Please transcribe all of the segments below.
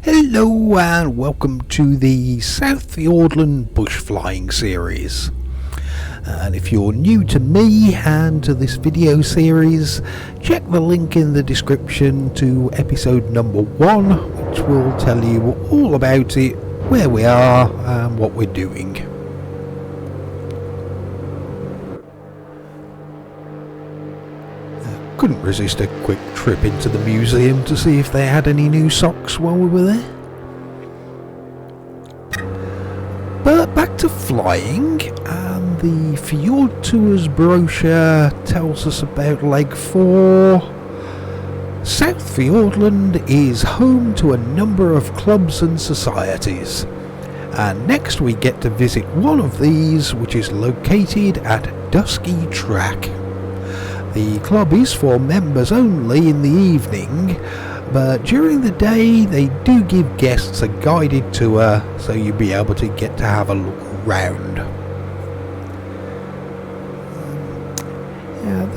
Hello and welcome to the South Fiordland Bush Flying series. And if you're new to me and to this video series, check the link in the description to episode number 1, which will tell you all about it, where we are and what we're doing. Couldn't resist a quick trip into the museum to see if they had any new socks while we were there. But back to flying, and the Fjord Tours brochure tells us about Leg 4. South Fiordland is home to a number of clubs and societies, and next we get to visit one of these, which is located at Dusky Track. The club is for members only in the evening, but during the day they do give guests a guided tour, so you'll be able to get to have a look around.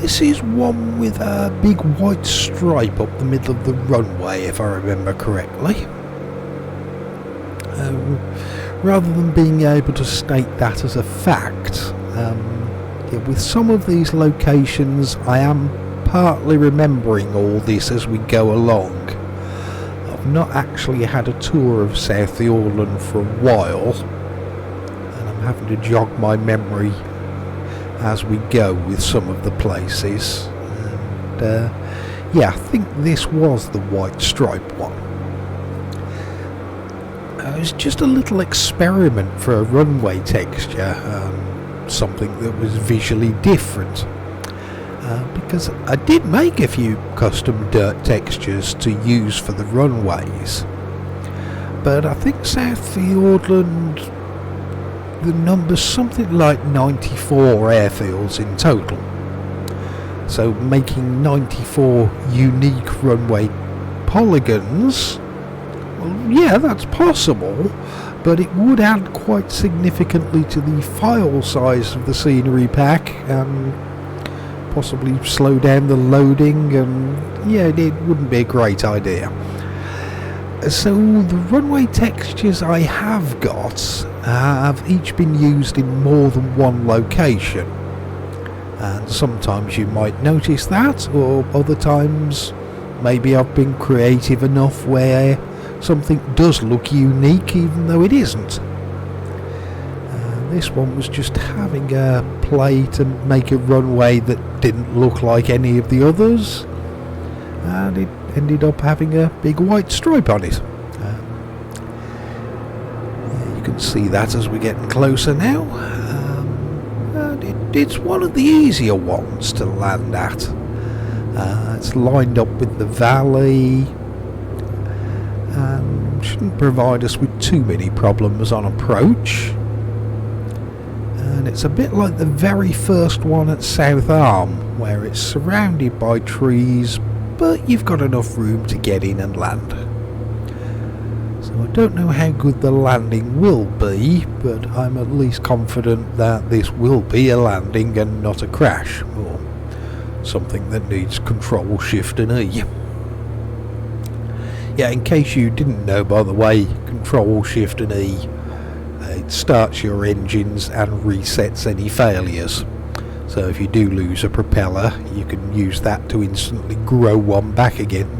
This is one with a big white stripe up the middle of the runway, if I remember correctly. Rather than being able to state that as a fact, with some of these locations I am partly remembering all this as we go along. I've not actually had a tour of South Fiordland for a while, and I'm having to jog my memory as we go with some of the places. And I think this was the white stripe one. It was just a little experiment for a runway texture. Something that was visually different, because I did make a few custom dirt textures to use for the runways, but I think South Fiordland, the number's something like 94 airfields in total, so making 94 unique runway polygons, well, yeah, that's possible, but it would add quite significantly to the file size of the scenery pack and possibly slow down the loading, and yeah, it wouldn't be a great idea. So the runway textures I have got have each been used in more than one location, and sometimes you might notice that, or other times maybe I've been creative enough where something does look unique even though it isn't. This one was just having a play to make a runway that didn't look like any of the others, and it ended up having a big white stripe on it. You can see that as we're getting closer now, and it's one of the easier ones to land at. It's lined up with the valley and shouldn't provide us with too many problems on approach, and it's a bit like the very first one at South Arm, where it's surrounded by trees but you've got enough room to get in and land. So I don't know how good the landing will be, but I'm at least confident that this will be a landing and not a crash, or something that needs Control Shift and E. Yeah, in case you didn't know, by the way, Control Shift and E, it starts your engines and resets any failures. So if you do lose a propeller, you can use that to instantly grow one back again.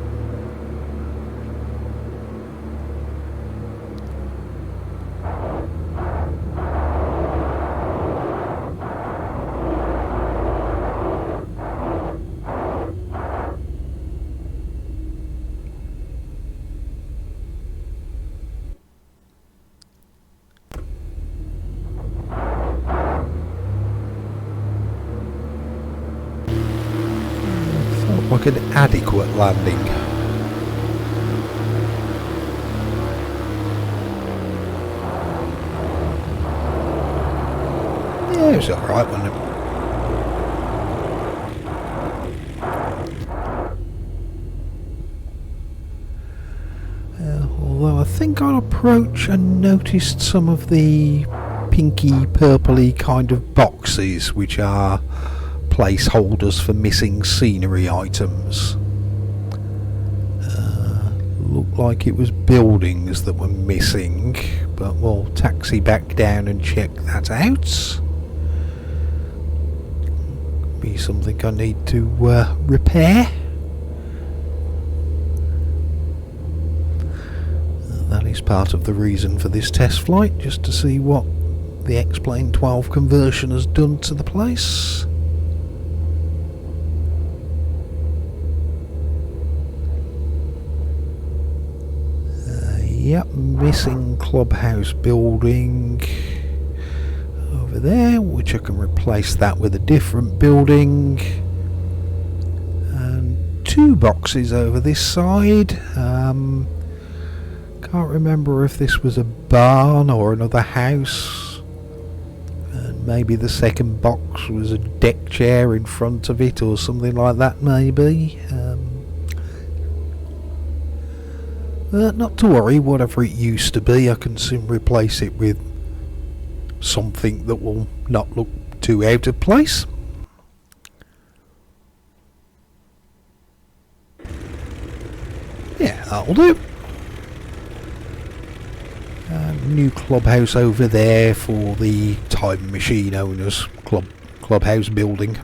Like an adequate landing. Yeah, it was alright, wasn't it? Although I think on approach I noticed some of the pinky purpley kind of boxes which are placeholders for missing scenery items. looked like it was buildings that were missing, but we'll taxi back down and check that out. Be something I need to repair. That is part of the reason for this test flight, just to see what the X-Plane 12 conversion has done to the place. Yep, missing clubhouse building over there, which I can replace that with a different building. And 2 boxes over this side. Can't remember if this was a barn or another house. And maybe the second box was a deck chair in front of it or something like that, maybe. Not to worry, whatever it used to be, I can soon replace it with something that will not look too out of place. Yeah, that'll do. New clubhouse over there for the Time Machine owners, clubhouse building.